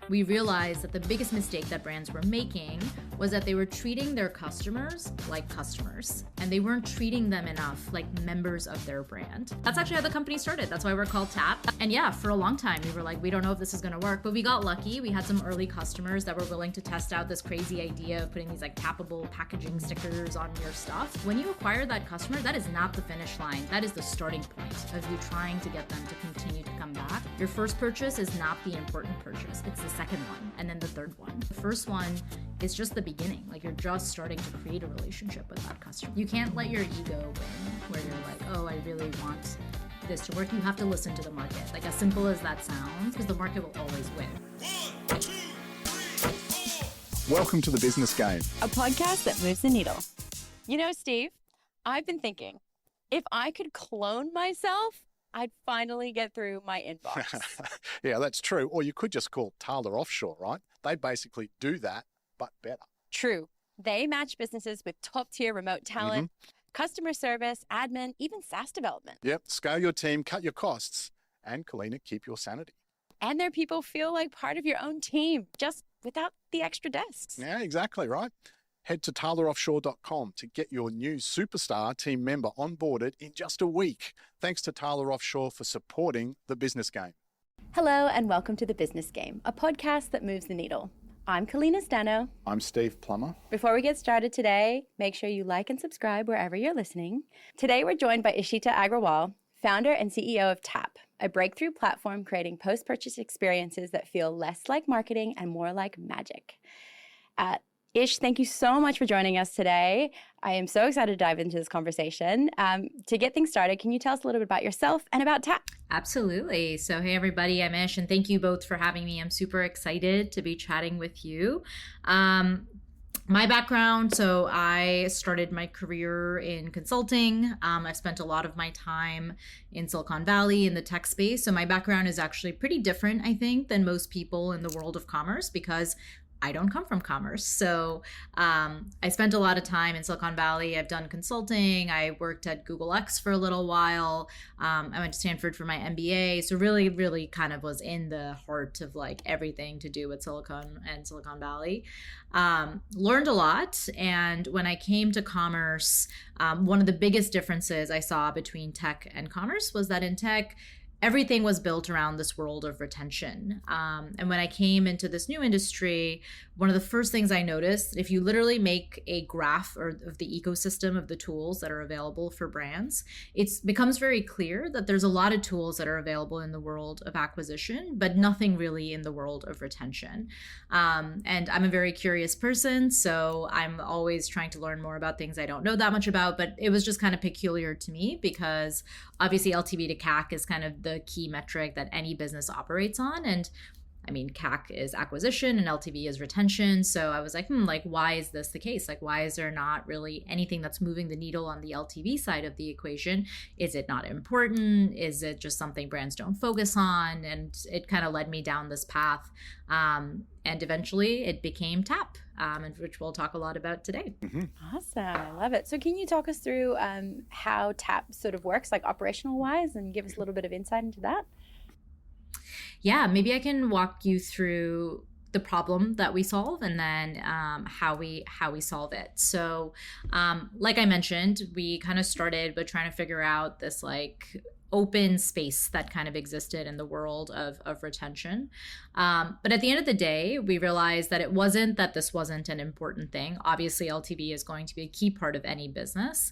we realized that the biggest mistake that brands were making was that they were treating their customers like customers, and they weren't treating them enough like members of their brand. That's actually how the company started. That's why we're called Tapp. And yeah, for a long time, we were like, we don't know if this is gonna work, but we got lucky. We had some early customers that were willing to test out this crazy idea of putting these like tappable packaging stickers on your stuff. When you acquire that customer, that is not the finish line. That is the starting point of you trying to get them to continue to come back. Your first purchase is not the important purchase. It's the second one, and then the third one. The first one is just the beginning. Like, you're just starting to create a relationship with that customer. You can't let your ego win, where you're like, oh, I really want this to work. You have to listen to the market. Like, as simple as that sounds, because the market will always win. 1, 2, 3, 4. Welcome to The Business Game, a podcast that moves the needle. You know, Steve, I've been thinking, if I could clone myself, I'd finally get through my inbox. Yeah, that's true. Or you could just call Taylor Offshore, right? They basically do that, but better. True. They match businesses with top-tier remote talent, customer service, admin, even SaaS development. Yep. Scale your team, cut your costs, and Kalina, keep your sanity. And their people feel like part of your own team, just without the extra desks. Yeah, exactly right. Head to TaylorOffshore.com to get your new superstar team member onboarded in just a week. Thanks to Taylor Offshore for supporting The Business Game. Hello and welcome to The Business Game, a podcast that moves the needle. I'm Kalina Stano. I'm Steve Plummer. Before we get started today, make sure you like and subscribe wherever you're listening. Today we're joined by Ishita Agarwal, founder and CEO of Tapp, a breakthrough platform creating post-purchase experiences that feel less like marketing and more like magic. Ish, thank you so much for joining us today. I am so excited to dive into this conversation. To get things started, can you tell us a little bit about yourself and about Tapp? Absolutely. So, hey, everybody, I'm Ish, and thank you both for having me. I'm super excited to be chatting with you. My background, so I started my career in consulting. I spent a lot of my time in Silicon Valley in the tech space. So my background is actually pretty different, I think, than most people in the world of commerce, because I don't come from commerce. So I spent a lot of time in Silicon Valley. I've done consulting. I worked at Google X for a little while. I went to Stanford for my MBA. So really kind of was in the heart of like everything to do with Silicon Valley. Learned a lot. And when I came to commerce, one of the biggest differences I saw between tech and commerce was that in tech, everything was built around this world of retention. And when I came into this new industry, one of the first things I noticed, if you literally make a graph of the ecosystem of the tools that are available for brands, it becomes very clear that there's a lot of tools that are available in the world of acquisition, but nothing really in the world of retention. And I'm a very curious person, so I'm always trying to learn more about things I don't know that much about, but it was just kind of peculiar to me because obviously LTV to CAC is kind of the key metric that any business operates on. And I mean, CAC is acquisition and LTV is retention. So I was like, why is this the case? Like, why is there not really anything that's moving the needle on the LTV side of the equation? Is it not important? Is it just something brands don't focus on? And it kind of led me down this path. And eventually it became Tapp, which we'll talk a lot about today. Awesome. I love it. So can you talk us through how Tapp sort of works, like operational wise, and give us a little bit of insight into that? Yeah, maybe I can walk you through the problem that we solve and then how we solve it. So like I mentioned, we kind of started with trying to figure out this like open space that kind of existed in the world of retention. But at the end of the day, we realized that this wasn't an important thing. Obviously, LTV is going to be a key part of any business.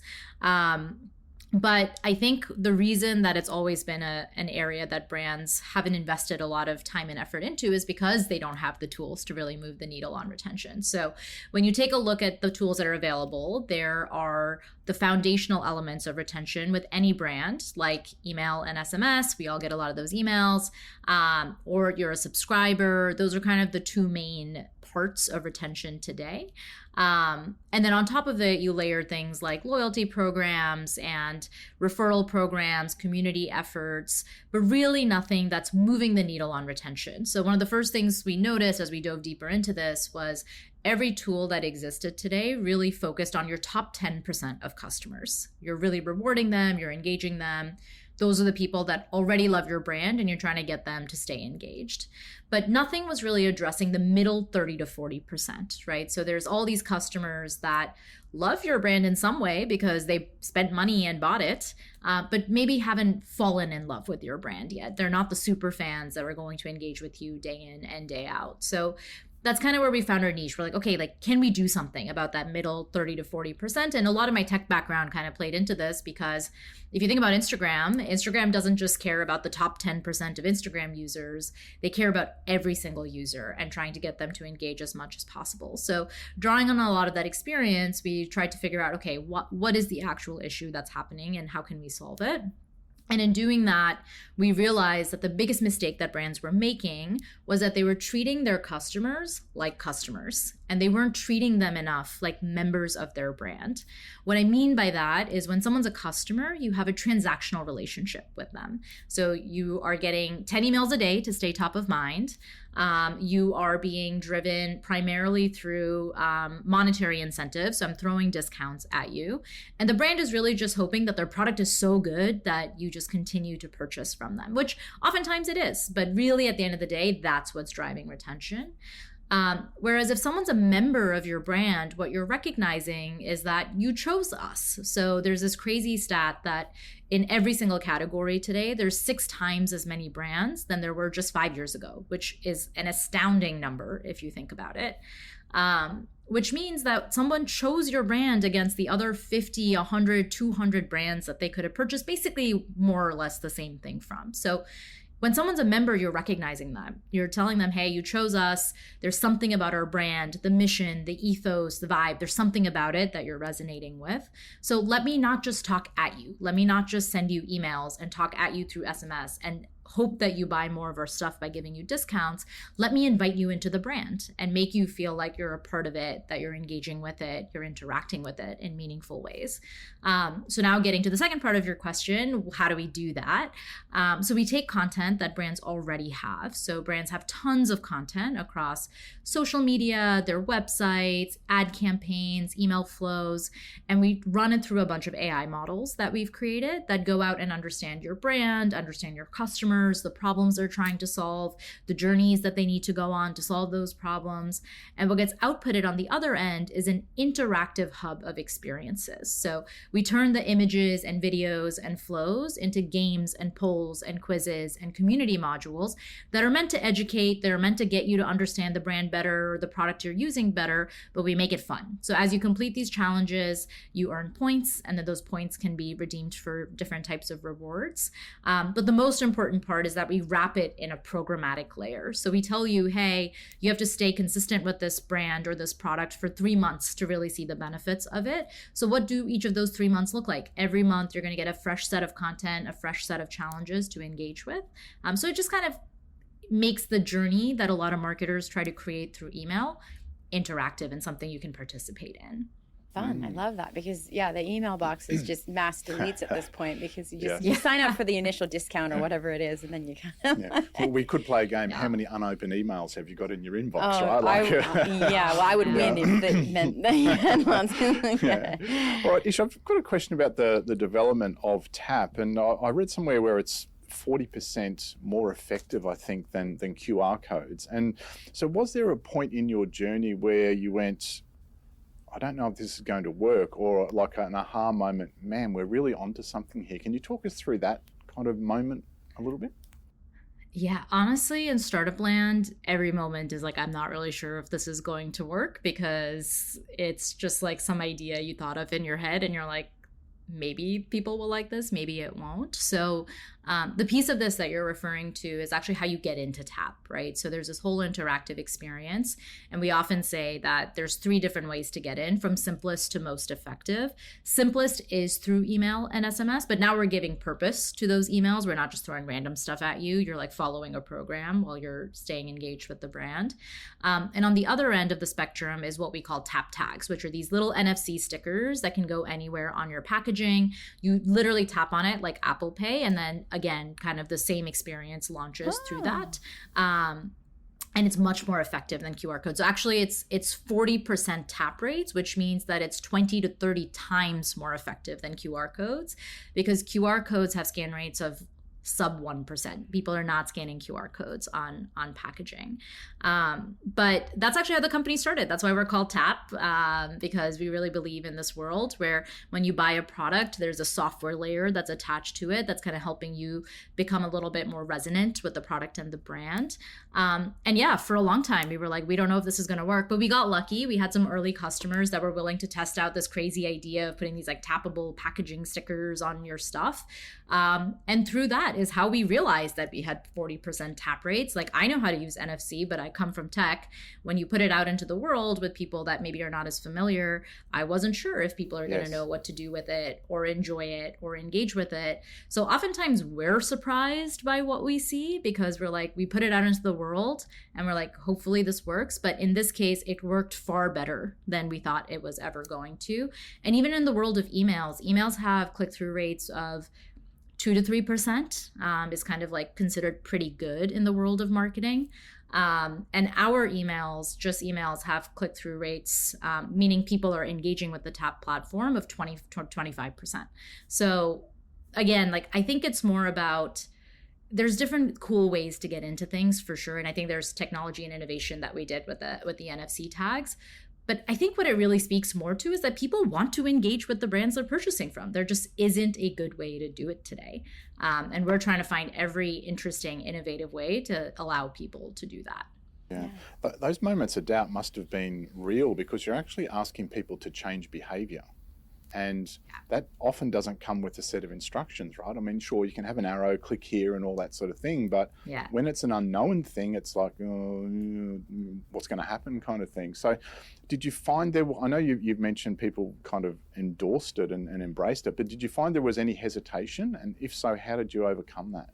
But I think the reason that it's always been an area that brands haven't invested a lot of time and effort into is because they don't have the tools to really move the needle on retention. So when you take a look at the tools that are available, there are the foundational elements of retention with any brand, like email and SMS. We all get a lot of those emails, or you're a subscriber. Those are kind of the two main parts of retention today. And then on top of it, you layer things like loyalty programs and referral programs, community efforts, but really nothing that's moving the needle on retention. So one of the first things we noticed as we dove deeper into this was every tool that existed today really focused on your top 10% of customers. You're really rewarding them, you're engaging them. those are the people that already love your brand and you're trying to get them to stay engaged. But nothing was really addressing the middle 30 to 40%, right? So there's all these customers that love your brand in some way because they spent money and bought it, but maybe haven't fallen in love with your brand yet. They're not the super fans that are going to engage with you day in and day out. So that's kind of where we found our niche. We're like, okay, like, can we do something about that middle 30 to 40%? And a lot of my tech background kind of played into this, because if you think about Instagram doesn't just care about the top 10% of Instagram users. They care about every single user and trying to get them to engage as much as possible. So drawing on a lot of that experience, we tried to figure out, okay, what is the actual issue that's happening and how can we solve it? And in doing that, we realized that the biggest mistake that brands were making was that they were treating their customers like customers, and they weren't treating them enough like members of their brand. What I mean by that is when someone's a customer, you have a transactional relationship with them. So you are getting 10 emails a day to stay top of mind. You are being driven primarily through monetary incentives. So I'm throwing discounts at you. And the brand is really just hoping that their product is so good that you just continue to purchase from them, which oftentimes it is. But really, at the end of the day, that's what's driving retention. Whereas if someone's a member of your brand, what you're recognizing is that you chose us. So there's this crazy stat that in every single category today, there's 6 times as many brands than there were just 5 years ago, which is an astounding number if you think about it. Which means that someone chose your brand against the other 50, 100, 200 brands that they could have purchased basically more or less the same thing from. So when someone's a member, you're recognizing them. You're telling them, hey, you chose us. There's something about our brand, the mission, the ethos, the vibe. There's something about it that you're resonating with. So let me not just talk at you. Let me not just send you emails and talk at you through SMS and hope that you buy more of our stuff by giving you discounts. Let me invite you into the brand and make you feel like you're a part of it, that you're engaging with it, you're interacting with it in meaningful ways. So now getting to the second part of your question, how do we do that? So we take content that brands already have. So brands have tons of content across social media, their websites, ad campaigns, email flows, and we run it through a bunch of AI models that we've created that go out and understand your brand, understand your customers, the problems they're trying to solve, the journeys that they need to go on to solve those problems. And what gets outputted on the other end is an interactive hub of experiences. So we turn the images and videos and flows into games and polls and quizzes and community modules that are meant to educate, that are meant to get you to understand the brand better, or the product you're using better, but we make it fun. So as you complete these challenges, you earn points, and then those points can be redeemed for different types of rewards. But the most important part is that we wrap it in a programmatic layer. So we tell you, hey, you have to stay consistent with this brand or this product for 3 months to really see the benefits of it. So what do each of those 3 months look like? Every month, you're going to get a fresh set of content, a fresh set of challenges to engage with. So it just kind of makes the journey that a lot of marketers try to create through email interactive and something you can participate in. Fun. I love that, because the email box is just mass deletes at this point, because you sign up for the initial discount or whatever it is, and then you kind of Well, we could play a game. How many unopened emails have you got in your inbox? I would win if that meant that you had lots. All right, Ish, I've got a question about the development of Tapp, and I read somewhere where it's 40% more effective, I think, than QR codes. And so was there a point in your journey where you went, I don't know if this is going to work, or like an aha moment, man, we're really onto something here? Can you talk us through that kind of moment a little bit? Yeah, honestly, in startup land, every moment is like, I'm not really sure if this is going to work, because it's just like some idea you thought of in your head and you're like, maybe people will like this, maybe it won't. So the piece of this that you're referring to is actually how you get into Tapp, right? So there's this whole interactive experience. And we often say that there's 3 different ways to get in, from simplest to most effective. Simplest is through email and SMS, but now we're giving purpose to those emails. We're not just throwing random stuff at you. You're like following a program while you're staying engaged with the brand. And on the other end of the spectrum is what we call Tapp tags, which are these little NFC stickers that can go anywhere on your packaging. You literally tap on it like Apple Pay, and then again, kind of the same experience launches through that. and it's much more effective than QR codes. So actually it's 40% tap rates, which means that it's 20 to 30 times more effective than QR codes, because QR codes have scan rates of sub 1%. People are not scanning QR codes on packaging. But that's actually how the company started. That's why we're called Tapp, because we really believe in this world where when you buy a product, there's a software layer that's attached to it that's kind of helping you become a little bit more resonant with the product and the brand. And yeah, for a long time, we were like, we don't know if this is going to work, but we got lucky. We had some early customers that were willing to test out this crazy idea of putting these like tappable packaging stickers on your stuff. And through that is how we realized that we had 40% tap rates. Like, I know how to use NFC, but I come from tech. When you put it out into the world with people that maybe are not as familiar, I wasn't sure if people are going to know what to do with it or enjoy it or engage with it. So oftentimes we're surprised by what we see, because we're like, we put it out into the world and we're like, hopefully this works. But in this case, it worked far better than we thought it was ever going to. And even in the world of emails have click-through rates of 2 to 3%, is kind of like considered pretty good in the world of marketing. And our emails have click-through rates, meaning people are engaging with the Tapp platform, of 20 to 25%. So again, like, I think it's more about, there's different cool ways to get into things for sure. And I think there's technology and innovation that we did with the NFC tags. But I think what it really speaks more to is that people want to engage with the brands they're purchasing from. There just isn't a good way to do it today. And we're trying to find every interesting, innovative way to allow people to do that. Yeah. Those moments of doubt must have been real, because you're actually asking people to change behavior. And that often doesn't come with a set of instructions, right? I mean, sure, you can have an arrow, click here and all that sort of thing. But when it's an unknown thing, it's like, oh, what's going to happen kind of thing. So did you find there, I know you've mentioned people kind of endorsed it and embraced it, but did you find there was any hesitation? And if so, how did you overcome that?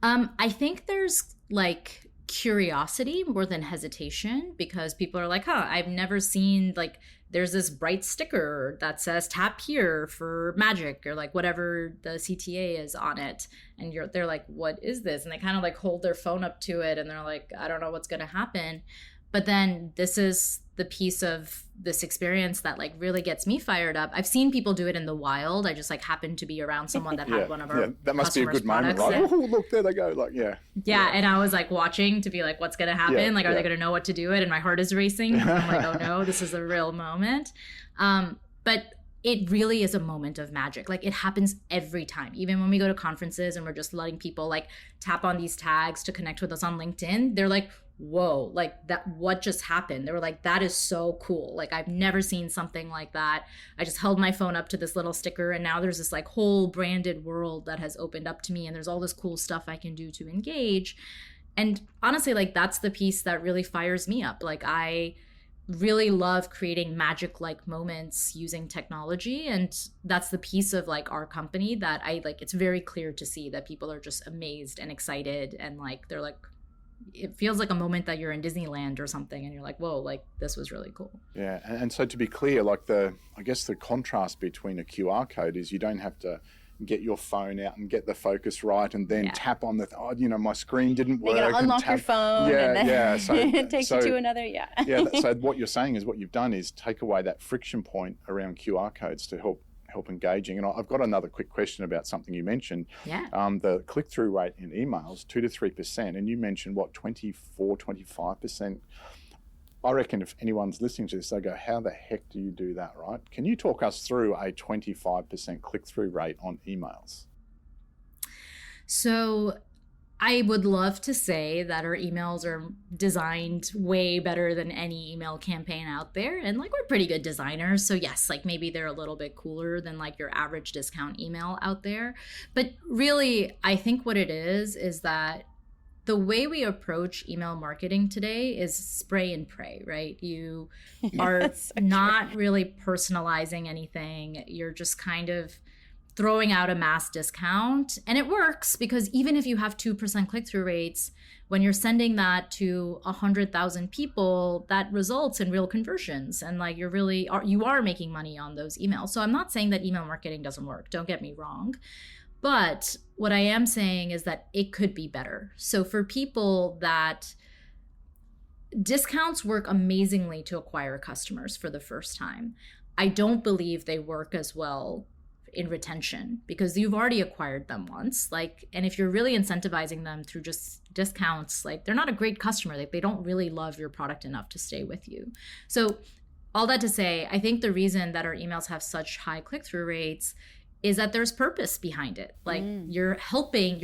I think there's like curiosity more than hesitation, because people are like, I've never seen, like, there's this bright sticker that says tap here for magic, or like whatever the CTA is on it. And they're like, what is this? And they kind of like hold their phone up to it and they're like, I don't know what's going to happen. But then this is the piece of this experience that like really gets me fired up. I've seen people do it in the wild. I just like happened to be around someone that had one of our that must be a good moment, right? Oh, look, there they go. Like, yeah. And I was like watching to be like, what's going to happen? Like, are they going to know what to do it? And my heart is racing. I'm like, oh no, this is a real moment. But it really is a moment of magic. Like, it happens every time. Even when we go to conferences and we're just letting people like tap on these tags to connect with us on LinkedIn, they're like, whoa, like, that, what just happened? They were like, that is so cool. Like, I've never seen something like that. I just held my phone up to this little sticker and now there's this like whole branded world that has opened up to me, and there's all this cool stuff I can do to engage. And honestly, like, that's the piece that really fires me up. Like, I really love creating magic-like moments using technology, and that's the piece of like our company that I like. It's very clear to see that people are just amazed and excited, and like, they're like, it feels like a moment that you're in Disneyland or something, and you're like, whoa, like, this was really cool. Yeah. And so to be clear, like, I guess the contrast between a QR code is you don't have to get your phone out and get the focus right and then tap on my screen didn't work. You gotta unlock your phone and then So it takes you to another, So what you're saying is, what you've done is take away that friction point around QR codes to help engaging. And I've got another quick question about something you mentioned. The click-through rate in emails, 2 to 3%. And you mentioned, what, 24, 25%? I reckon if anyone's listening to this, they go, how the heck do you do that, right? Can you talk us through a 25% click-through rate on emails? So I would love to say that our emails are designed way better than any email campaign out there. And like, we're pretty good designers. So yes, like, maybe they're a little bit cooler than like your average discount email out there. But really, I think what it is that the way we approach email marketing today is spray and pray, right? You are not really personalizing anything. You're just kind of throwing out a mass discount. And it works, because even if you have 2% click-through rates, when you're sending that to 100,000 people, that results in real conversions. And like, you are making money on those emails. So I'm not saying that email marketing doesn't work. Don't get me wrong. But what I am saying is that it could be better. So for people that discounts work amazingly to acquire customers for the first time, I don't believe they work as well in retention because you've already acquired them once. And if you're really incentivizing them through just discounts, they're not a great customer. They don't really love your product enough to stay with you. So all that to say, I think the reason that our emails have such high click-through rates is that there's purpose behind it. You're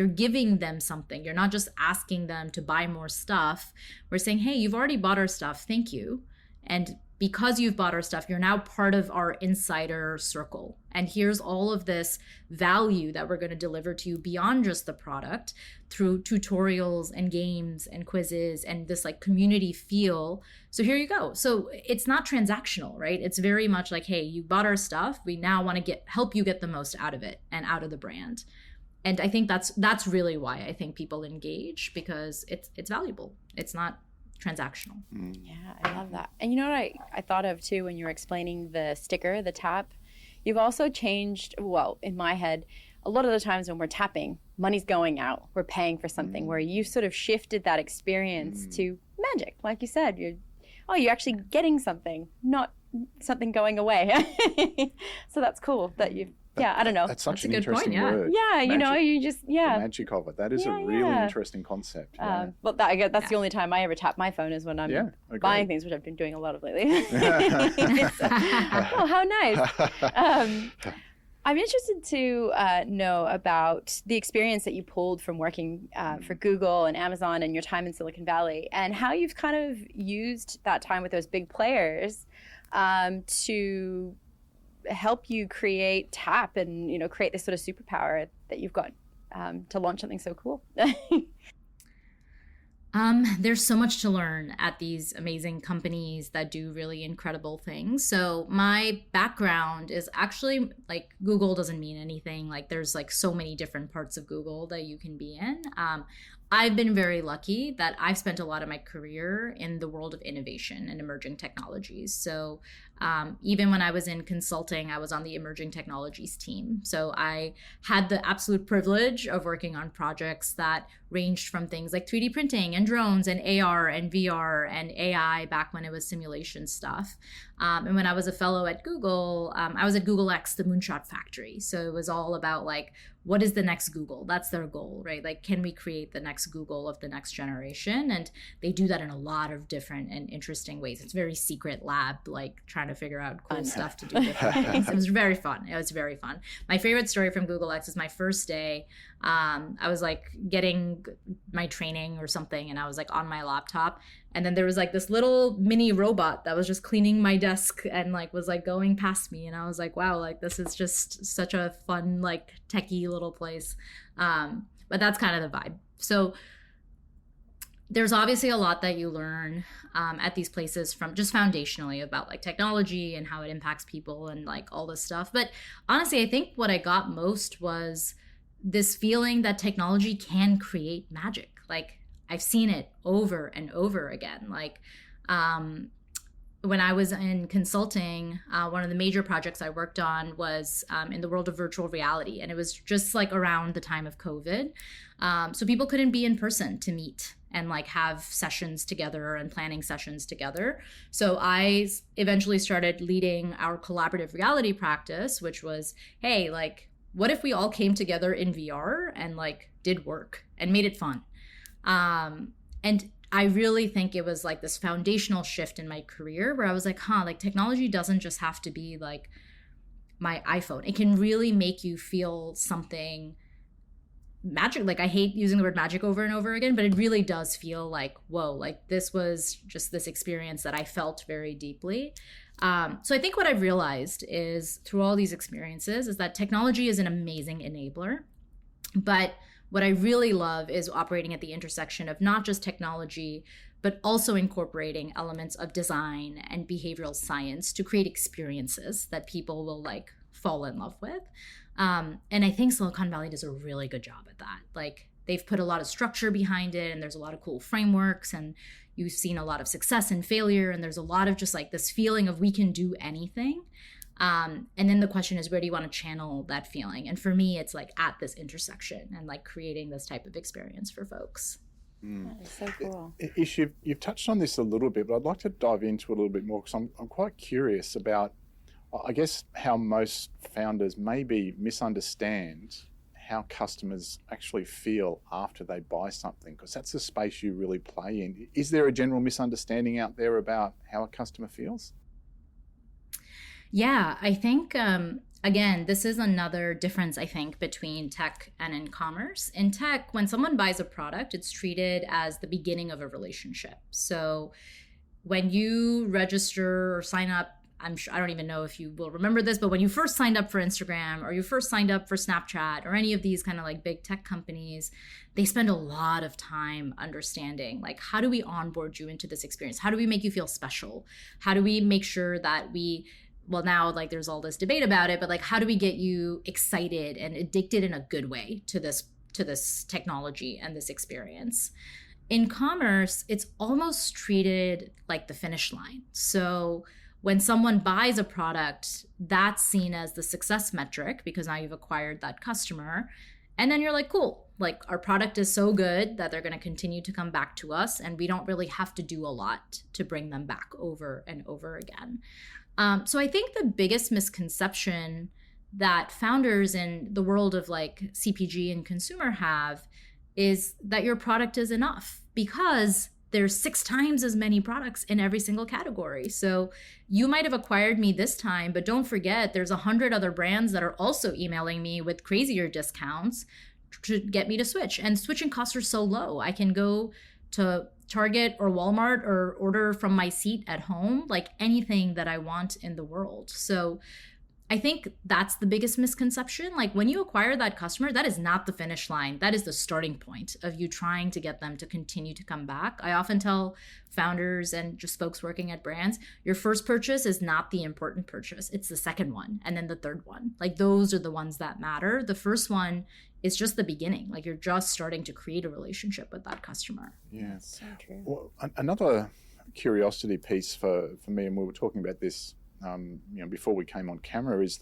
giving them something. You're not just asking them to buy more stuff. We're saying, hey, you've already bought our stuff. Thank you. And because you've bought our stuff, you're now part of our insider circle. And here's all of this value that we're going to deliver to you beyond just the product through tutorials and games and quizzes and this community feel. So here you go. So it's not transactional, right? It's very much like, hey, you bought our stuff. We now want to help you get the most out of it and out of the brand. And I think that's really why I think people engage, because it's valuable. It's not transactional. Yeah, I love that. And you know what I thought of too when you were explaining the sticker, the tap? You've also changed, well, in my head, a lot of the times when we're tapping, money's going out. We're paying for something, where you sort of shifted that experience to magic. Like you said, you're actually getting something, not something going away. So that's cool that you've I don't know. That's such That's an a good interesting point, word. Yeah, Magic. you know, you just, The magic of it. That is a really interesting concept. Yeah. Well, that's the only time I ever tap my phone is when I'm buying things, which I've been doing a lot of lately. So, how nice. I'm interested to know about the experience that you pulled from working for Google and Amazon and your time in Silicon Valley, and how you've kind of used that time with those big players to help you create Tapp and create this sort of superpower that you've got to launch something so cool. There's so much to learn at these amazing companies that do really incredible things. So my background is actually Google doesn't mean anything. There's so many different parts of Google that you can be in. I've been very lucky that I've spent a lot of my career in the world of innovation and emerging technologies. So even when I was in consulting, I was on the emerging technologies team. So I had the absolute privilege of working on projects that ranged from things like 3D printing and drones and AR and VR and AI back when it was simulation stuff. And when I was a fellow at Google, I was at Google X, the Moonshot Factory. So it was all about what is the next Google? That's their goal, right? Can we create the next Google of the next generation? And they do that in a lot of different and interesting ways. It's very secret lab, trying to figure out cool stuff to do different things. It was very fun. It was very fun. My favorite story from Google X is my first day. I was getting my training or something, and I was on my laptop. And then there was this little mini robot that was just cleaning my desk and was going past me. And I was wow, this is just such a fun, techie little place. But that's kind of the vibe. So there's obviously a lot that you learn at these places from just foundationally about technology and how it impacts people and all this stuff. But honestly, I think what I got most was this feeling that technology can create magic. I've seen it over and over again. When I was in consulting, one of the major projects I worked on was in the world of virtual reality. And it was just around the time of COVID. So people couldn't be in person to meet and have sessions together and planning sessions together. So I eventually started leading our collaborative reality practice, which was, hey, what if we all came together in VR and did work and made it fun? And I really think it was this foundational shift in my career where I was technology doesn't just have to be my iPhone. It can really make you feel something magic. I hate using the word magic over and over again, but it really does feel whoa, this was just this experience that I felt very deeply. So I think what I've realized is through all these experiences is that technology is an amazing enabler, but what I really love is operating at the intersection of not just technology, but also incorporating elements of design and behavioral science to create experiences that people will fall in love with. And I think Silicon Valley does a really good job at that. They've put a lot of structure behind it, and there's a lot of cool frameworks, and you've seen a lot of success and failure, and there's a lot of just this feeling of we can do anything. And then the question is, where do you want to channel that feeling? And for me, it's like at this intersection and like creating this type of experience for folks. That is so cool. Ish, you've touched on this a little bit, but I'd like to dive into it a little bit more because I'm quite curious about, I guess, how most founders maybe misunderstand how customers actually feel after they buy something, because that's the space you really play in. Is there a general misunderstanding out there about how a customer feels? Yeah, I think, again, this is another difference, I think, between tech and in commerce. In tech, when someone buys a product, it's treated as the beginning of a relationship. So when you register or sign up, I don't even know if you will remember this, but when you first signed up for Instagram or you first signed up for Snapchat or any of these kind of like big tech companies, they spend a lot of time understanding, like, how do we onboard you into this experience? How do we make you feel special? How do we make sure that well, now like there's all this debate about it, but like, how do we get you excited and addicted in a good way to this technology and this experience? In commerce, it's almost treated like the finish line. So when someone buys a product, that's seen as the success metric because now you've acquired that customer. And then you're like, cool, like our product is so good that they're going to continue to come back to us. And we don't really have to do a lot to bring them back over and over again. So I think the biggest misconception that founders in the world of like CPG and consumer have is that your product is enough, because there's 6 times as many products in every single category. So you might have acquired me this time, but don't forget there's 100 other brands that are also emailing me with crazier discounts to get me to switch. And switching costs are so low. I can go to Target or Walmart or order from my seat at home, like anything that I want in the world. So I think that's the biggest misconception. Like when you acquire that customer, that is not the finish line. That is the starting point of you trying to get them to continue to come back. I often tell founders and just folks working at brands, your first purchase is not the important purchase. It's the second one and then the third one. Like those are the ones that matter. The first one is just the beginning. Like you're just starting to create a relationship with that customer. Yeah, that's so true. Well, another curiosity piece for me, and we were talking about this before we came on camera, is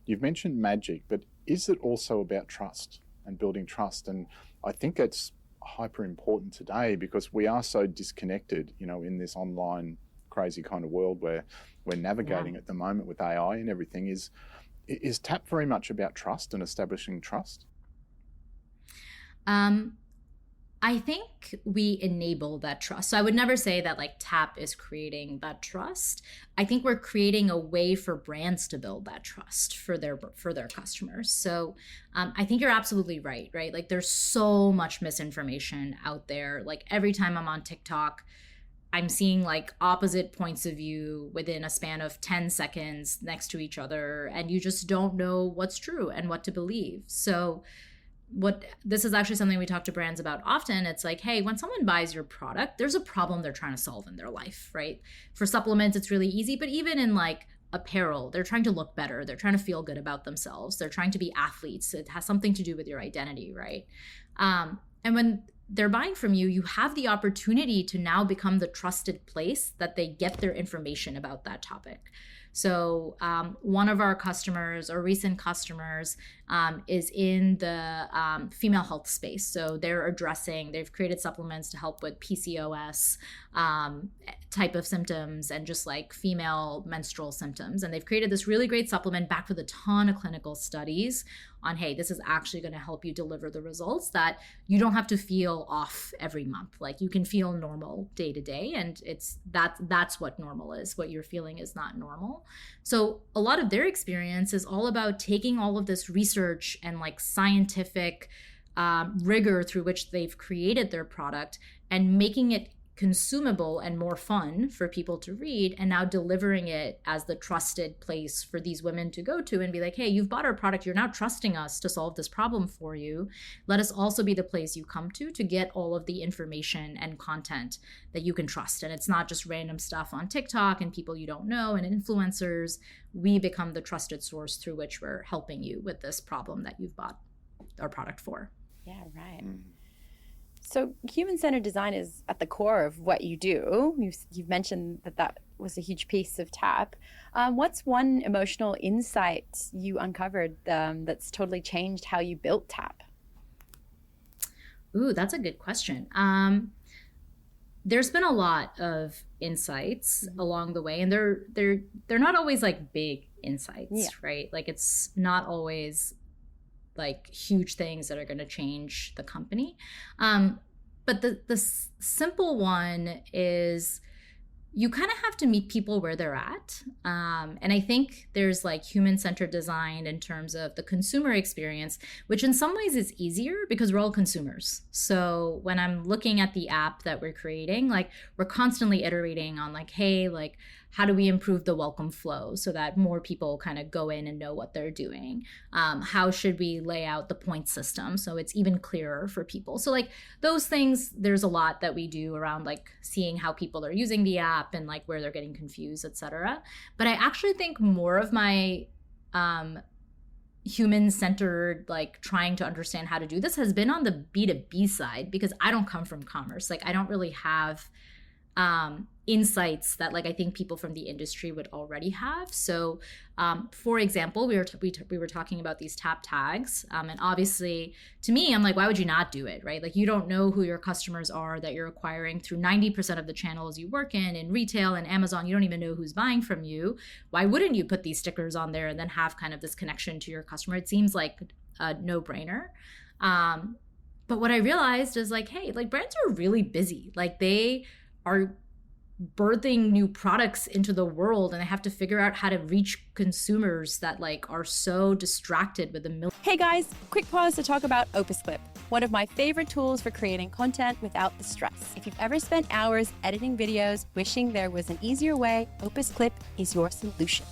you've mentioned magic, but is it also about trust and building trust? And I think it's hyper important today because we are so disconnected, in this online crazy kind of world where we're navigating at the moment with AI and everything. Is Tapp very much about trust and establishing trust? I think we enable that trust. So I would never say that like Tapp is creating that trust. I think we're creating a way for brands to build that trust for their customers. So I think you're absolutely right? Like there's so much misinformation out there. Like every time I'm on TikTok, I'm seeing like opposite points of view within a span of 10 seconds next to each other, and you just don't know what's true and what to believe. So this is actually something we talk to brands about often. It's like, hey, when someone buys your product, there's a problem they're trying to solve in their life, right? For supplements, it's really easy, but even in like apparel, they're trying to look better. They're trying to feel good about themselves. They're trying to be athletes. It has something to do with your identity, right? And when they're buying from you, you have the opportunity to now become the trusted place that they get their information about that topic. So one of our customers or recent customers is in the female health space. So they've created supplements to help with PCOS type of symptoms and just like female menstrual symptoms. And they've created this really great supplement backed with a ton of clinical studies on, hey, this is actually going to help you deliver the results that you don't have to feel off every month. Like you can feel normal day to day. And that's what normal is. What you're feeling is not normal. So a lot of their experience is all about taking all of this research and like scientific rigor through which they've created their product and making it consumable and more fun for people to read, and now delivering it as the trusted place for these women to go to and be like, hey, you've bought our product, you're now trusting us to solve this problem for you. Let us also be the place you come to get all of the information and content that you can trust. And it's not just random stuff on TikTok and people you don't know and influencers. We become the trusted source through which we're helping you with this problem that you've bought our product for. Yeah, right. So human-centered design is at the core of what you do. You've mentioned that was a huge piece of Tapp. What's one emotional insight you uncovered that's totally changed how you built Tapp? Ooh, that's a good question. There's been a lot of insights along the way, and they're not always like big insights, right? Like it's not always like huge things that are going to change the company. But the simple one is you kind of have to meet people where they're at. And I think there's like human-centered design in terms of the consumer experience, which in some ways is easier because we're all consumers. So when I'm looking at the app that we're creating, like we're constantly iterating on like, hey, like how do we improve the welcome flow so that more people kind of go in and know what they're doing? How should we lay out the point system so it's even clearer for people? So like those things, there's a lot that we do around like seeing how people are using the app and like where they're getting confused, et cetera. But I actually think more of my human-centered, like trying to understand how to do this has been on the B2B side because I don't come from commerce. Like I don't really have insights that like I think people from the industry would already have. So for example, we were talking about these Tapp tags, and obviously to me I'm like, why would you not do it, right? Like you don't know who your customers are that you're acquiring through 90% of the channels you work in retail and Amazon. You don't even know who's buying from you. Why wouldn't you put these stickers on there and then have kind of this connection to your customer? It seems like a no-brainer. But what I realized is like, hey, like brands are really busy. Like they are birthing new products into the world and they have to figure out how to reach consumers that like are so distracted with the million. Hey guys, quick pause to talk about Opus Clip, one of my favorite tools for creating content without the stress. If you've ever spent hours editing videos wishing there was an easier way, Opus Clip is your solution.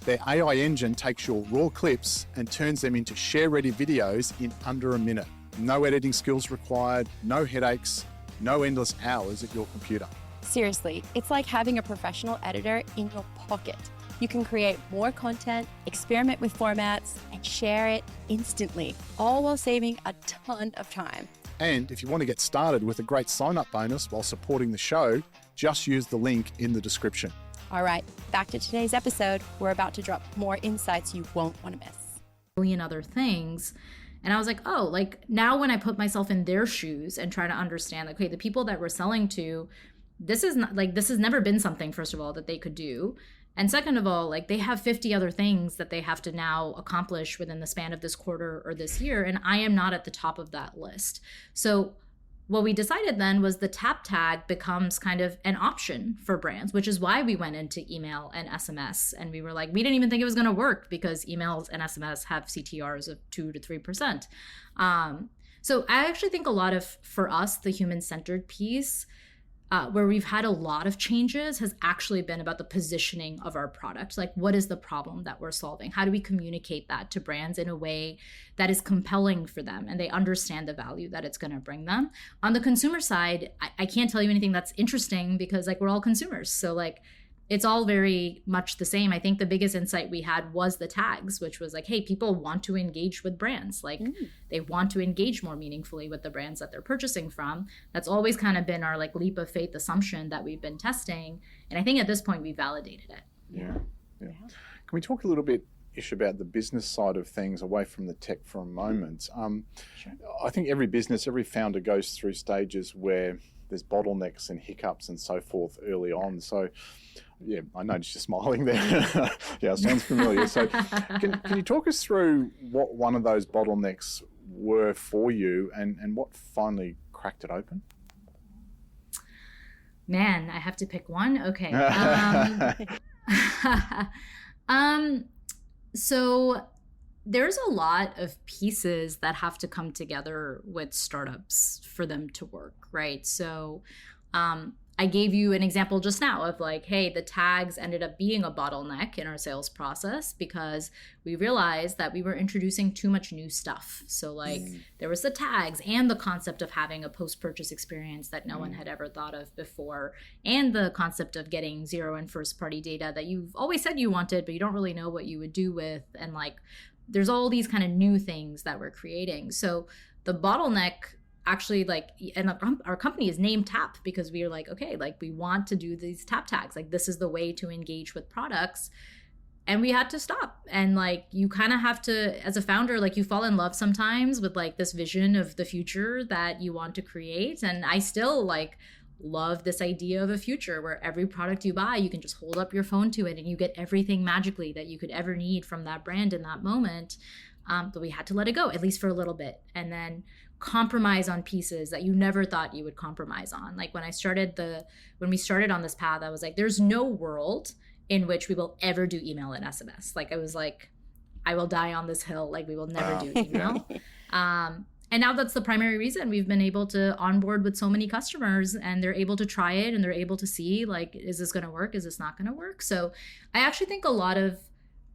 Their AI engine takes your raw clips and turns them into share-ready videos in under a minute. No editing skills required, no headaches, no endless hours at your computer. Seriously, it's like having a professional editor in your pocket. You can create more content, experiment with formats, and share it instantly, all while saving a ton of time. And if you want to get started with a great sign-up bonus while supporting the show, just use the link in the description. All right, back to today's episode. We're about to drop more insights you won't want to miss. Million other things. And I was like, oh, like now when I put myself in their shoes and try to understand, like, okay, the people that we're selling to, this is not like, this has never been something, first of all, that they could do. And second of all, like they have 50 other things that they have to now accomplish within the span of this quarter or this year. And I am not at the top of that list. So what we decided then was the Tapp tag becomes kind of an option for brands, which is why we went into email and SMS. And we were like, we didn't even think it was going to work because emails and SMS have CTRs of 2 to 3%. So I actually think a lot of, for us, the human-centered piece, where we've had a lot of changes has actually been about the positioning of our product. Like, what is the problem that we're solving? How do we communicate that to brands in a way that is compelling for them and they understand the value that it's going to bring them? On the consumer side, I can't tell you anything that's interesting because like we're all consumers. So like it's all very much the same. I think the biggest insight we had was the tags, which was like, hey, people want to engage with brands. Like they want to engage more meaningfully with the brands that they're purchasing from. That's always kind of been our like leap of faith assumption that we've been testing. And I think at this point we validated it. Yeah. Can we talk a little bit, Ish, about the business side of things away from the tech for a moment? Sure. I think every business, every founder goes through stages where there's bottlenecks and hiccups and so forth early on. So yeah, I noticed you're smiling there. Yeah, sounds familiar. So can you talk us through what one of those bottlenecks were for you and what finally cracked it open? Man, I have to pick one? Okay. So there's a lot of pieces that have to come together with startups for them to work, right? So I gave you an example just now of like, hey, the tags ended up being a bottleneck in our sales process because we realized that we were introducing too much new stuff. So like there was the tags and the concept of having a post-purchase experience that no one had ever thought of before, and the concept of getting zero and first-party data that you've always said you wanted, but you don't really know what you would do with. And like, there's all these kind of new things that we're creating. So the bottleneck actually like, and our company is named Tapp because we are like, okay, like we want to do these Tapp tags. Like this is the way to engage with products. And we had to stop. And like, you kind of have to, as a founder, like you fall in love sometimes with like this vision of the future that you want to create. And I still like love this idea of a future where every product you buy, you can just hold up your phone to it and you get everything magically that you could ever need from that brand in that moment. But we had to let it go, at least for a little bit. And then compromise on pieces that you never thought you would compromise on. Like when we started on this path, I was like, there's no world in which we will ever do email and SMS. Like I was like, I will die on this hill. Like we will never do email. And now that's the primary reason we've been able to onboard with so many customers, and they're able to try it and they're able to see like, is this going to work? Is this not going to work? So I actually think a lot of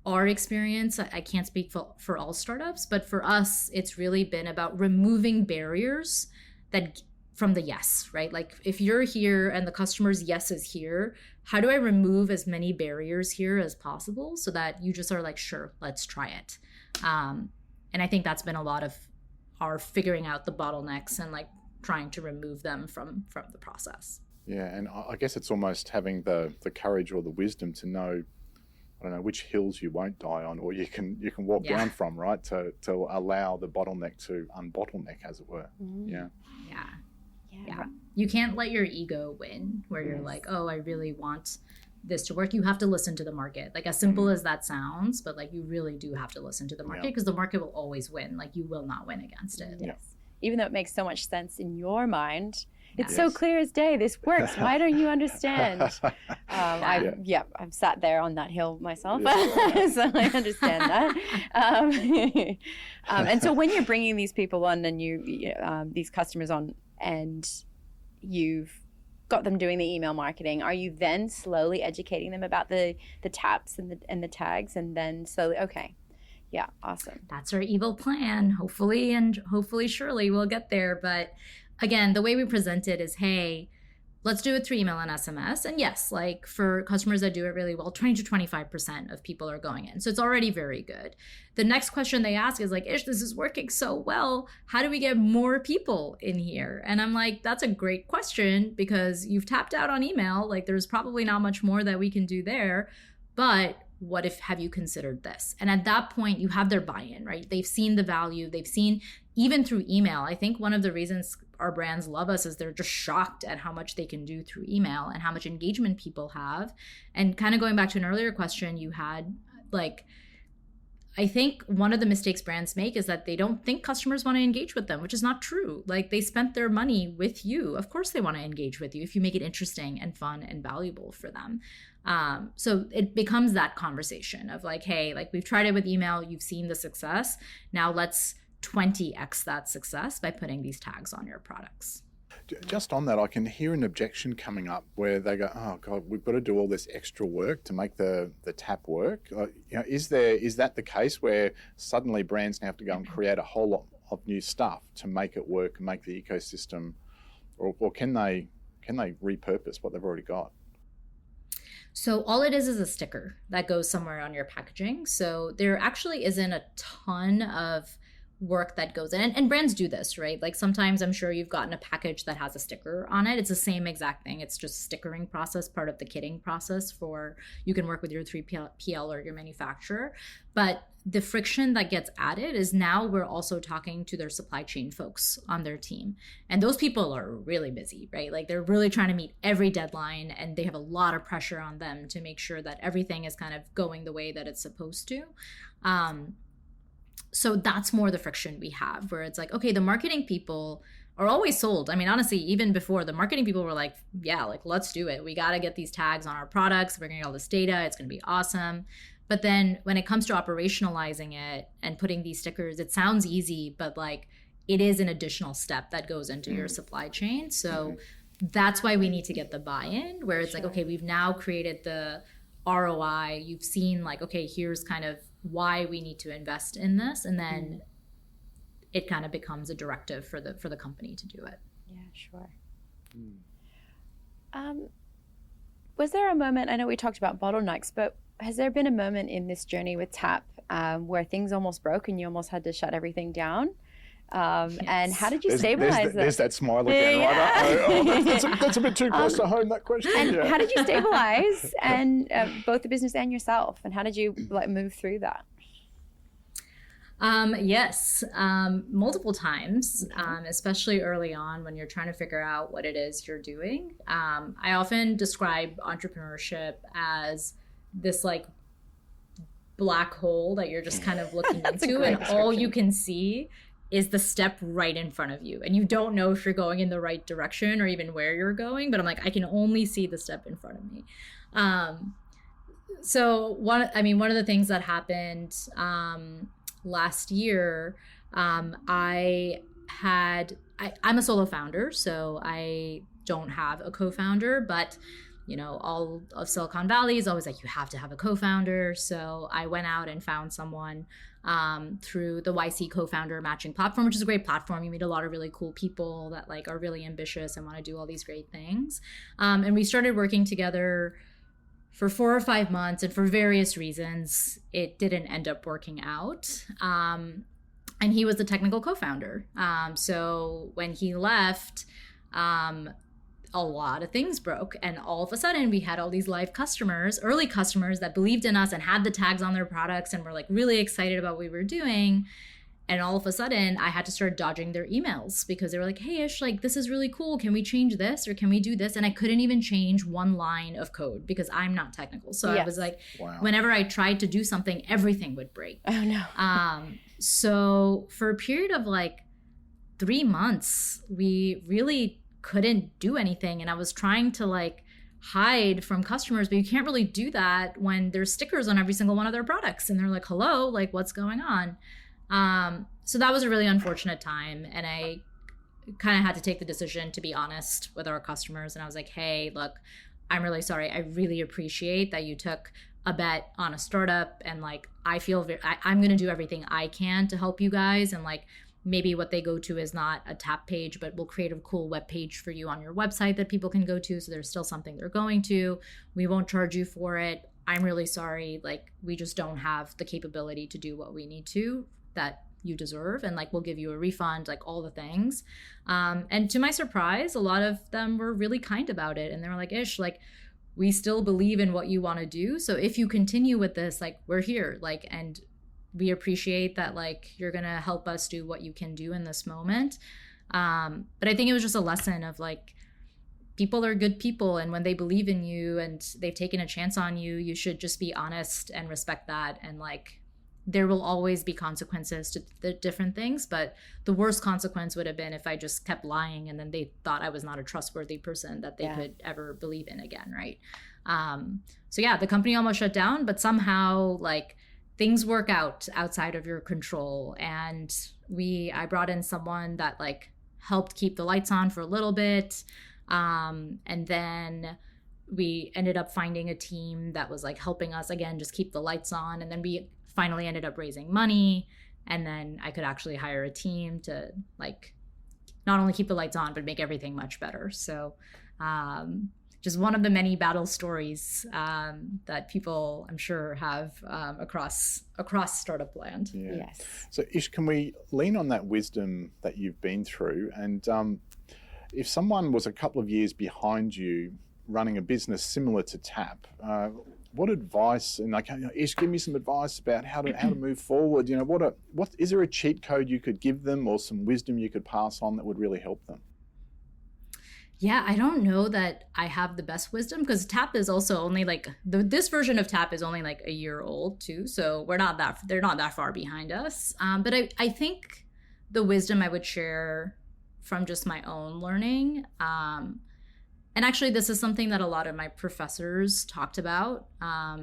our experience, I can't speak for all startups, but for us, it's really been about removing barriers that from the yes, right? Like if you're here and the customer's yes is here, how do I remove as many barriers here as possible so that you just are like, sure, let's try it. And I think that's been a lot of our figuring out the bottlenecks and like trying to remove them from the process. Yeah, and I guess it's almost having the courage or the wisdom to know, I don't know, which hills you won't die on, or you can walk down from, right? To allow the bottleneck to unbottleneck, as it were. Yeah. You can't let your ego win, where you're like, oh, I really want this to work. You have to listen to the market. Like as simple as that sounds, but like you really do have to listen to the market because the market will always win. Like you will not win against it. Yes. Even though it makes so much sense in your mind. It's so clear as day. This works. Why don't you understand? I've sat there on that hill myself, so I understand that. And so when you're bringing these people on and these customers on, and you've got them doing the email marketing, are you then slowly educating them about the taps and the tags, and then slowly, awesome. That's our evil plan. Hopefully, surely we'll get there, but. Again, the way we present it is, hey, let's do it through email and SMS. And yes, like for customers that do it really well, 20 to 25% of people are going in. So it's already very good. The next question they ask is like, Ish, this is working so well. How do we get more people in here? And I'm like, that's a great question because you've tapped out on email. Like there's probably not much more that we can do there. But what if, have you considered this? And at that point, you have their buy-in, right? They've seen the value. They've seen, even through email, I think one of the reasons our brands love us is they're just shocked at how much they can do through email and how much engagement people have. And kind of going back to an earlier question you had, like, I think one of the mistakes brands make is that they don't think customers want to engage with them, which is not true. Like they spent their money with you. Of course they want to engage with you if you make it interesting and fun and valuable for them. So it becomes that conversation of like, hey, like we've tried it with email, you've seen the success. Now let's 20x that success by putting these tags on your products. Just on that, I can hear an objection coming up where they go, oh God, we've got to do all this extra work to make the Tapp work. Is that the case where suddenly brands now have to go and create a whole lot of new stuff to make it work and make the ecosystem, or can they repurpose what they've already got? So all it is a sticker that goes somewhere on your packaging. So there actually isn't a ton of work that goes in, and brands do this, right? Like sometimes I'm sure you've gotten a package that has a sticker on it. It's the same exact thing. It's just stickering process, part of the kitting process for, you can work with your 3PL or your manufacturer. But the friction that gets added is now we're also talking to their supply chain folks on their team. And those people are really busy, right? Like they're really trying to meet every deadline, and they have a lot of pressure on them to make sure that everything is kind of going the way that it's supposed to. So that's more the friction we have, where it's like, okay, the marketing people are always sold. I mean, honestly, even before, the marketing people were like, yeah, like, let's do it. We got to get these tags on our products. We're going to get all this data. It's going to be awesome. But then when it comes to operationalizing it and putting these stickers, it sounds easy, but like it is an additional step that goes into your supply chain. So that's why we need to get the buy-in, where it's like, okay, we've now created the ROI. You've seen like, okay, here's kind of why we need to invest in this, and then it kind of becomes a directive for the company to do it. Yeah, sure. Was there a moment, I know we talked about bottlenecks, but has there been a moment in this journey with Tapp where things almost broke and you almost had to shut everything down? And how did you There's stabilize that? There's that smile again, right? That's a bit too close to home, that question. And how did you stabilize and both the business and yourself? And how did you move through that? Yes, multiple times, especially early on when you're trying to figure out what it is you're doing. I often describe entrepreneurship as this like black hole that you're just kind of looking into, and all you can see is the step right in front of you. And you don't know if you're going in the right direction or even where you're going, but I'm like, I can only see the step in front of me. So one of the things that happened, last year, I'm a solo founder, so I don't have a co-founder, but all of Silicon Valley is always like, you have to have a co-founder. So I went out and found someone through the YC co-founder matching platform, which is a great platform. You meet a lot of really cool people that like are really ambitious and want to do all these great things. And we started working together for 4 or 5 months, and for various reasons, it didn't end up working out. And he was the technical co-founder. So when he left, a lot of things broke. And all of a sudden, we had all these live customers, early customers that believed in us and had the tags on their products and were like really excited about what we were doing. And all of a sudden, I had to start dodging their emails because they were like, hey, Ish, like, this is really cool. Can we change this or can we do this? And I couldn't even change one line of code because I'm not technical. So I was like, whenever I tried to do something, everything would break. Oh, no. So for a period of like 3 months, we really couldn't do anything. And I was trying to like hide from customers, but you can't really do that when there's stickers on every single one of their products. And they're like, hello, like, what's going on? So that was a really unfortunate time. And I kind of had to take the decision to be honest with our customers. And I was like, hey, look, I'm really sorry. I really appreciate that you took a bet on a startup. And like, I feel I'm going to do everything I can to help you guys. And like, maybe what they go to is not a Tapp page, but we'll create a cool web page for you on your website that people can go to. So there's still something they're going to. We won't charge you for it. I'm really sorry. Like, we just don't have the capability to do what we need to that you deserve. And like, we'll give you a refund, like all the things. And to my surprise, a lot of them were really kind about it. And they were like, Ish, like, we still believe in what you want to do. So if you continue with this, like, we're here, like, and we appreciate that, like, you're going to help us do what you can do in this moment. But I think it was just a lesson of like, people are good people. And when they believe in you and they've taken a chance on you, you should just be honest and respect that. And like, there will always be consequences to the different things. But the worst consequence would have been if I just kept lying and then they thought I was not a trustworthy person that they could ever believe in again. Right. So yeah, the company almost shut down, but somehow like, things work out outside of your control. And I brought in someone that like helped keep the lights on for a little bit. And then we ended up finding a team that was like helping us again, just keep the lights on. And then we finally ended up raising money. And then I could actually hire a team to like, not only keep the lights on, but make everything much better. So, just one of the many battle stories that people, I'm sure, have across startup land. Yeah. Yes. So Ish, can we lean on that wisdom that you've been through? And if someone was a couple of years behind you running a business similar to Tapp, what advice, and like, Ish, give me some advice about how to move forward. What is there a cheat code you could give them or some wisdom you could pass on that would really help them? Yeah, I don't know that I have the best wisdom because Tapp is also only like this version of Tapp is only like a year old too. So they're not that far behind us. But I think the wisdom I would share from just my own learning, and actually this is something that a lot of my professors talked about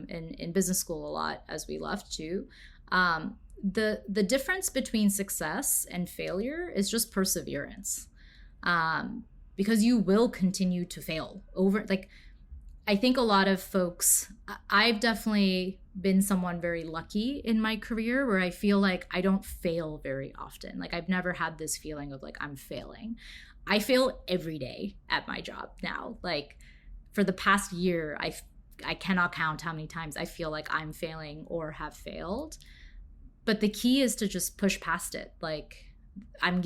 in business school a lot as we left too. The difference between success and failure is just perseverance. Because you will continue to fail over, like, I think a lot of folks, I've definitely been someone very lucky in my career where I feel like I don't fail very often. Like, I've never had this feeling of like, I'm failing. I fail every day at my job now. Like, for the past year, I cannot count how many times I feel like I'm failing or have failed. But the key is to just push past it. Like, I can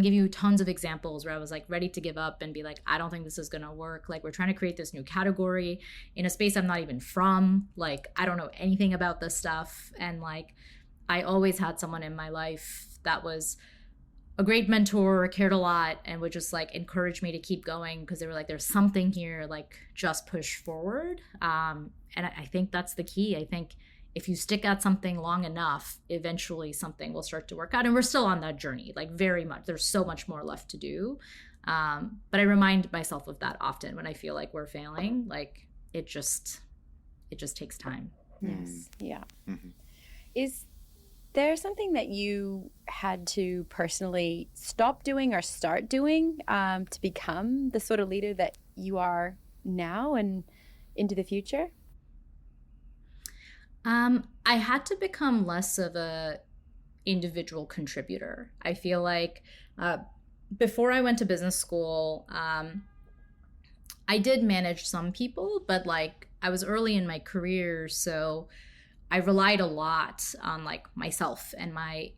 give you tons of examples where I was like ready to give up and be like, I don't think this is going to work. Like, we're trying to create this new category in a space I'm not even from. Like, I don't know anything about this stuff. And like, I always had someone in my life that was a great mentor, cared a lot, and would just like encourage me to keep going because they were like, there's something here, like just push forward. And I think that's the key. I think if you stick at something long enough, eventually something will start to work out. And we're still on that journey, like very much. There's so much more left to do. But I remind myself of that often when I feel like we're failing. Like it just takes time. Yes. Yeah. Mm-hmm. Is there something that you had to personally stop doing or start doing to become the sort of leader that you are now and into the future? I had to become less of a individual contributor. I feel like before I went to business school, I did manage some people, but like I was early in my career, so I relied a lot on like myself and my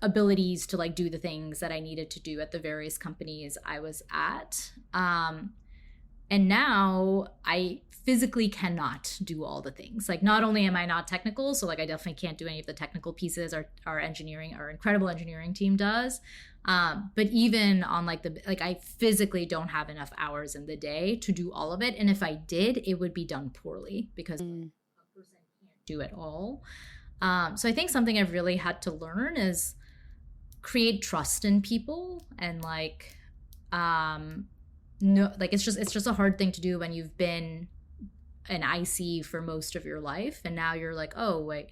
abilities to like do the things that I needed to do at the various companies I was at. And now I physically cannot do all the things. Like not only am I not technical, so like I definitely can't do any of the technical pieces our incredible engineering team does. But even on like I physically don't have enough hours in the day to do all of it. And if I did, it would be done poorly because a person can't do it all. So I think something I've really had to learn is create trust in people and like, no, like it's just a hard thing to do when you've been an IC for most of your life. And now you're like, oh, wait,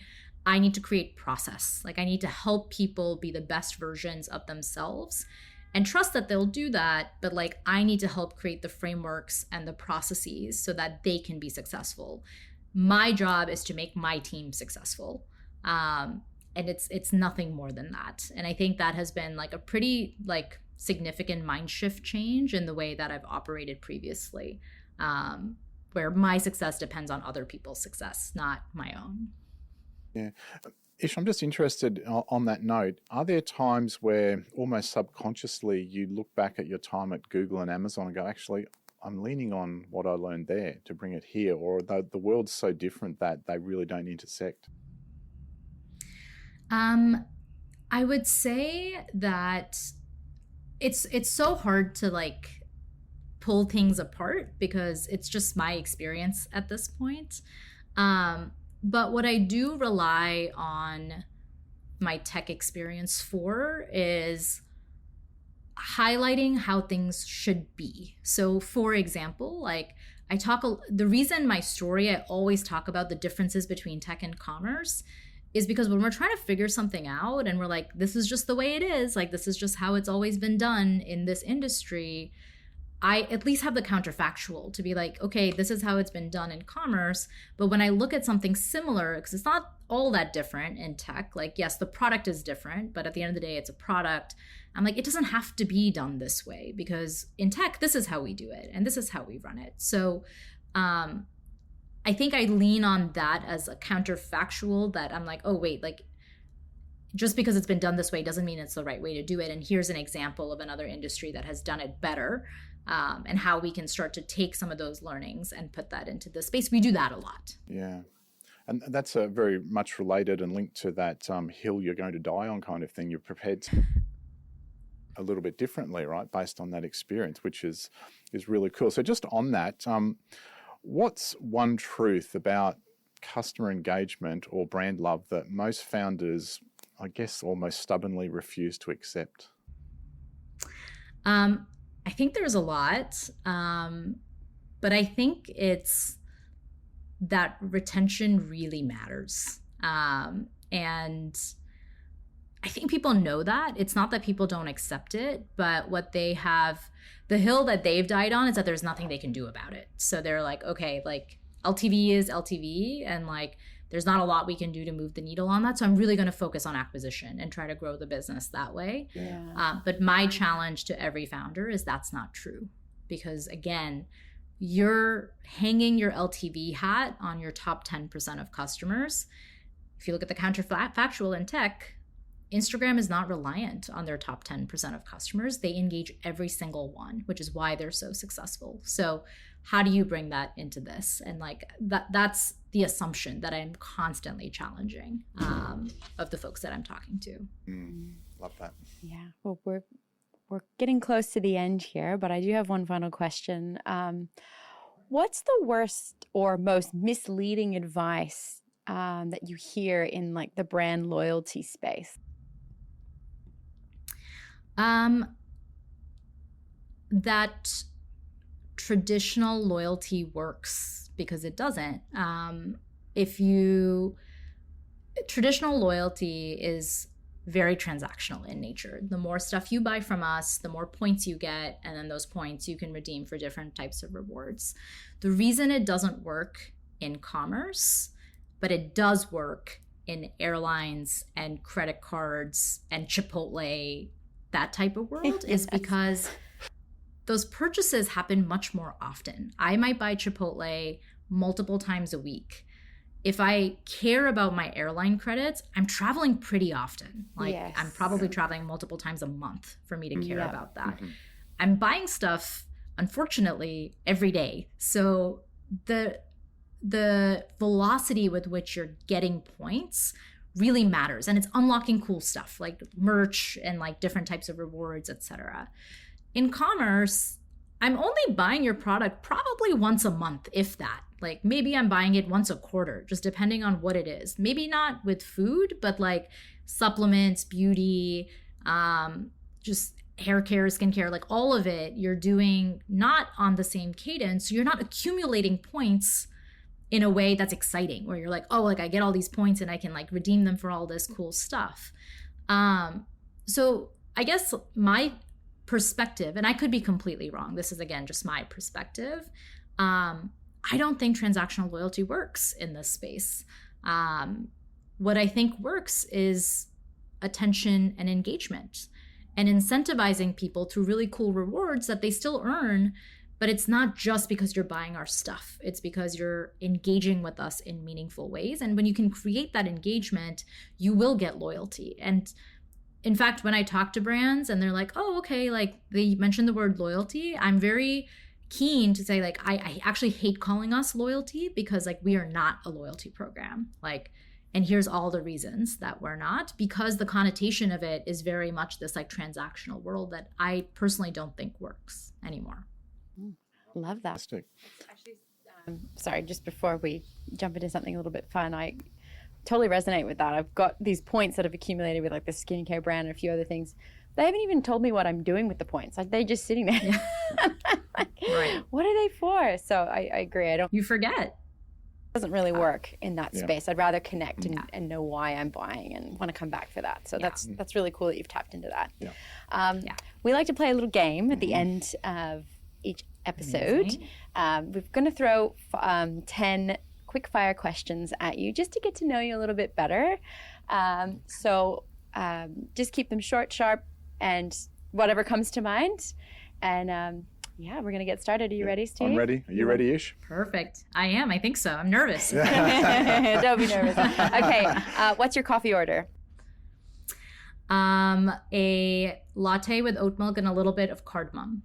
I need to create process. Like I need to help people be the best versions of themselves and trust that they'll do that. But like, I need to help create the frameworks and the processes so that they can be successful. My job is to make my team successful. And it's nothing more than that. And I think that has been like a pretty like significant mind shift change in the way that I've operated previously, where my success depends on other people's success, not my own. Yeah. Ish, I'm just interested on that note. Are there times where almost subconsciously you look back at your time at Google and Amazon and go, actually, I'm leaning on what I learned there to bring it here, or the world's so different that they really don't intersect? I would say that it's so hard to like pull things apart because it's just my experience at this point. But what I do rely on my tech experience for is highlighting how things should be. So for example, like the reason my story, I always talk about the differences between tech and commerce is because when we're trying to figure something out and we're like, this is just the way it is, like this is just how it's always been done in this industry, I at least have the counterfactual to be like, okay, this is how it's been done in commerce. But when I look at something similar, because it's not all that different in tech, like, yes, the product is different, but at the end of the day, it's a product. I'm like, it doesn't have to be done this way because in tech, this is how we do it and this is how we run it. So I think I lean on that as a counterfactual that I'm like, oh, wait, like just because it's been done this way doesn't mean it's the right way to do it. And here's an example of another industry that has done it better, and how we can start to take some of those learnings and put that into the space. We do that a lot. Yeah. And that's a very much related and linked to that hill you're going to die on kind of thing. You're prepared to a little bit differently, right, based on that experience, which is really cool. So just on that, what's one truth about customer engagement or brand love that most founders, I guess, almost stubbornly refuse to accept? I think there's a lot, but I think it's that retention really matters. And I think people know that. It's not that people don't accept it, but what they have, the hill that they've died on is that there's nothing they can do about it. So they're like, okay, like LTV is LTV, and like there's not a lot we can do to move the needle on that. So I'm really going to focus on acquisition and try to grow the business that way. Yeah. But my challenge to every founder is that's not true. Because again, you're hanging your LTV hat on your top 10% of customers. If you look at the counterfactual in tech, Instagram is not reliant on their top 10% of customers. They engage every single one, which is why they're so successful. So how do you bring that into this? And like that's the assumption that I'm constantly challenging of the folks that I'm talking to. Love that. Yeah. Well, we're getting close to the end here, but I do have one final question. What's the worst or most misleading advice that you hear in like the brand loyalty space? That traditional loyalty works, because it doesn't. Traditional loyalty is very transactional in nature. The more stuff you buy from us, the more points you get, and then those points you can redeem for different types of rewards. The reason it doesn't work in commerce, but it does work in airlines and credit cards and Chipotle, that type of world, is because those purchases happen much more often. I might buy Chipotle multiple times a week. If I care about my airline credits, I'm traveling pretty often. I'm probably traveling multiple times a month for me to care about that. I'm buying stuff, unfortunately, every day. So the velocity with which you're getting points really matters, and it's unlocking cool stuff like merch and like different types of rewards, etc. In commerce, I'm only buying your product probably once a month, if that. Like maybe I'm buying it once a quarter, just depending on what it is. Maybe not with food, but like supplements, beauty, just hair care, skincare, like all of it, you're doing not on the same cadence. So you're not accumulating points in a way that's exciting, where you're like, oh, like I get all these points and I can like redeem them for all this cool stuff. So I guess my perspective, and I could be completely wrong, this is again just my perspective, I don't think transactional loyalty works in this space. What I think works is attention and engagement, and incentivizing people through really cool rewards that they still earn. But it's not just because you're buying our stuff. It's because you're engaging with us in meaningful ways. And when you can create that engagement, you will get loyalty. And in fact, when I talk to brands and they're like, oh, okay, like they mentioned the word loyalty, I'm very keen to say, like, I actually hate calling us loyalty, because like we are not a loyalty program. Like, and here's all the reasons that we're not, because the connotation of it is very much this like transactional world that I personally don't think works anymore. Love that. Actually, sorry, just before we jump into something a little bit fun, I totally resonate with that. I've got these points that have accumulated with like the skincare brand and a few other things. They haven't even told me what I'm doing with the points. Like they're just sitting there. Right. What are they for? So I agree. You forget. It doesn't really work in that space. I'd rather connect and know why I'm buying and want to come back for that. So that's really cool that you've tapped into that. We like to play a little game at the end of each episode. We're going to throw 10 quick fire questions at you just to get to know you a little bit better. So just keep them short, sharp, and whatever comes to mind. And we're going to get started. Are you ready, Steve? I'm ready. Are you ready, Ish? Perfect. I am. I think so. I'm nervous. Don't be nervous. Okay. What's your coffee order? A latte with oat milk and a little bit of cardamom.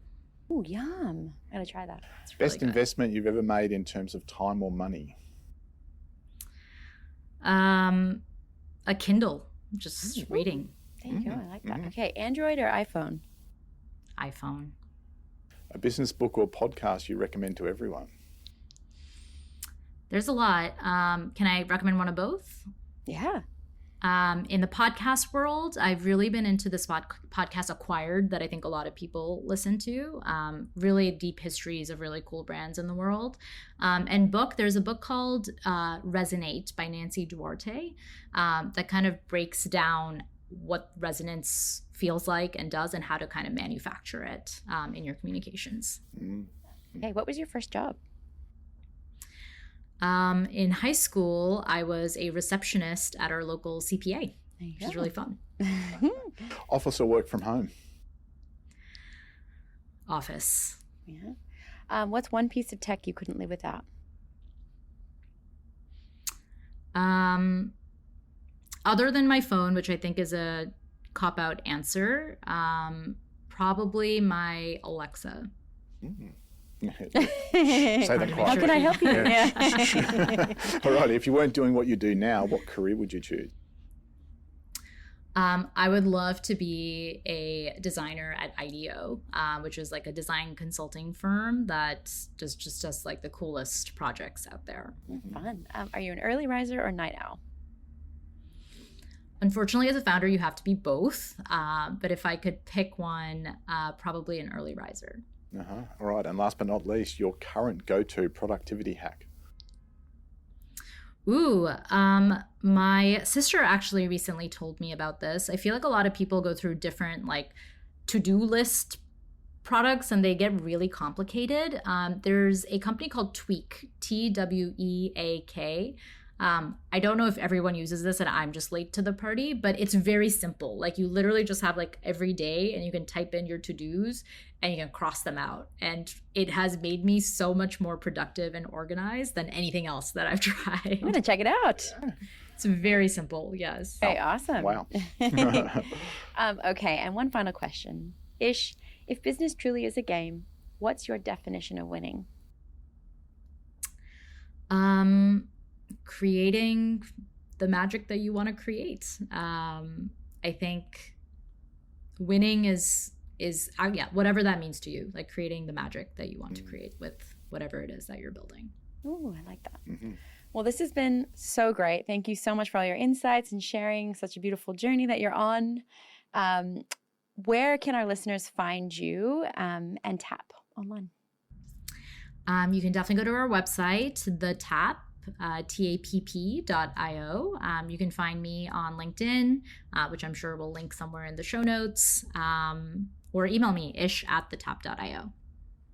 Oh, yum. I'm going to try that. It's really Best investment you've ever made in terms of time or money? A Kindle, just reading. There you go. I like that. Okay. Android or iPhone? iPhone. A business book or podcast you recommend to everyone? There's a lot. Can I recommend one of both? Yeah. In the podcast world, I've really been into this podcast Acquired that I think a lot of people listen to. Really deep histories of really cool brands in the world. And there's a book called Resonate by Nancy Duarte that kind of breaks down what resonance feels like and does, and how to kind of manufacture it in your communications. Okay, what was your first job? In high school, I was a receptionist at our local CPA, which was really fun. Office or work from home? Office. Yeah. What's one piece of tech you couldn't live without? Other than my phone, which I think is a cop-out answer, probably my Alexa. Say that quietly. How can I help you? Yeah. All right. If you weren't doing what you do now, what career would you choose? I would love to be a designer at IDEO, which is like a design consulting firm that just does like the coolest projects out there. Fun. Are you an early riser or night owl? Unfortunately, as a founder, you have to be both. But if I could pick one, probably an early riser. All right. And last but not least, your current go-to productivity hack. Ooh, my sister actually recently told me about this. I feel like a lot of people go through different like to-do list products and they get really complicated. There's a company called Tweak, TWEAK. I don't know if everyone uses this and I'm just late to the party, but it's very simple. Like you literally just have like every day and you can type in your to-dos and you can cross them out. And it has made me so much more productive and organized than anything else that I've tried. I'm going to check it out. It's very simple. Yes. Okay, awesome. Wow. Okay, and one final question. Ish, if business truly is a game, what's your definition of winning? Creating the magic that you want to create. I think winning is whatever that means to you, like creating the magic that you want to create with whatever it is that you're building. Ooh, I like that. Well, this has been so great. Thank you so much for all your insights and sharing such a beautiful journey that you're on. Where can our listeners find you and Tapp online? You can definitely go to our website, the Tapp, tapp.io. You can find me on LinkedIn, which I'm sure we'll link somewhere in the show notes, or email me, ish@thetapp.io.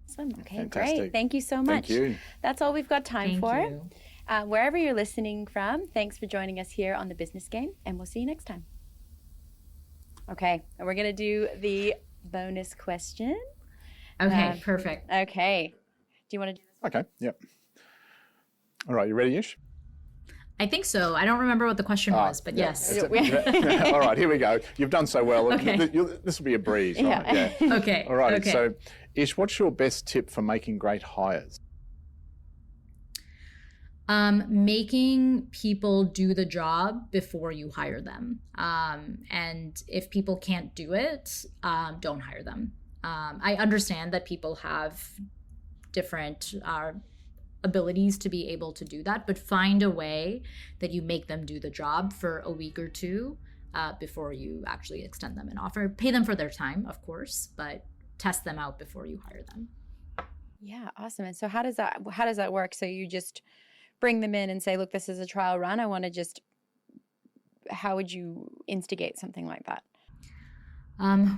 Awesome. Okay, Fantastic. great. Thank you so much. Thank you. That's all we've got time Thank for. you. Wherever you're listening from, thanks for joining us here on The Business Game, and we'll see you next time. Okay, and we're going to do the bonus question. Okay, perfect. Okay. Do you want to do this? Okay. Yep. All right. You ready, Ish? I think so. I don't remember what the question was, but yes. All right. Here we go. You've done so well. Okay. This will be a breeze, right? Yeah. Okay. All right. Okay. So, Ish, what's your best tip for making great hires? Making people do the job before you hire them. And if people can't do it, don't hire them. I understand that people have different abilities to be able to do that, but find a way that you make them do the job for a week or two before you actually extend them an offer. Pay them for their time, of course, but test them out before you hire them. Yeah, awesome. And so how does that work? So you just bring them in and say, look, this is a trial run. How would you instigate something like that?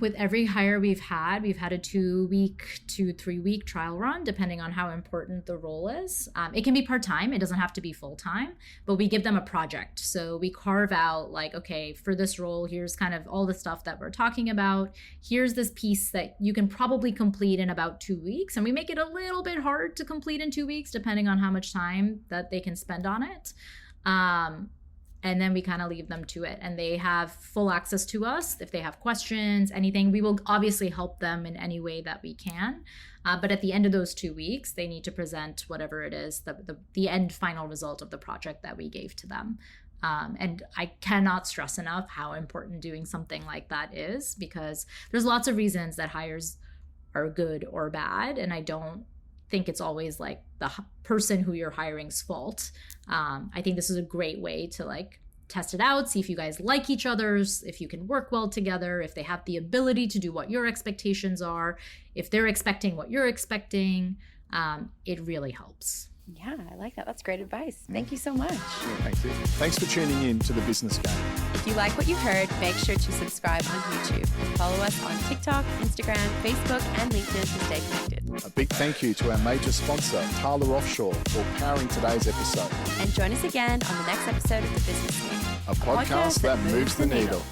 With every hire we've had a 2-week to 3-week trial run, depending on how important the role is. It can be part-time. It doesn't have to be full-time, but we give them a project. So we carve out like, okay, for this role, here's kind of all the stuff that we're talking about. Here's this piece that you can probably complete in about 2 weeks. And we make it a little bit hard to complete in 2 weeks, depending on how much time that they can spend on it. And then we kind of leave them to it, and they have full access to us. If they have questions, anything, we will obviously help them in any way that we can. But at the end of those 2 weeks, they need to present whatever it is, the end final result of the project that we gave to them. And I cannot stress enough how important doing something like that is, because there's lots of reasons that hires are good or bad. And I don't think it's always like the person who you're hiring's fault. I think this is a great way to like test it out, see if you guys like each other's, if you can work well together, if they have the ability to do what your expectations are, if they're expecting what you're expecting. It really helps. Yeah, I like that. That's great advice. Thank you so much. Yeah, thanks, Ish. Thanks for tuning in to The Business Game. If you like what you heard, make sure to subscribe on YouTube and follow us on TikTok, Instagram, Facebook, and LinkedIn to stay connected. A big thank you to our major sponsor, Thaler Offshore, for powering today's episode. And join us again on the next episode of The Business Game, A podcast that moves the needle.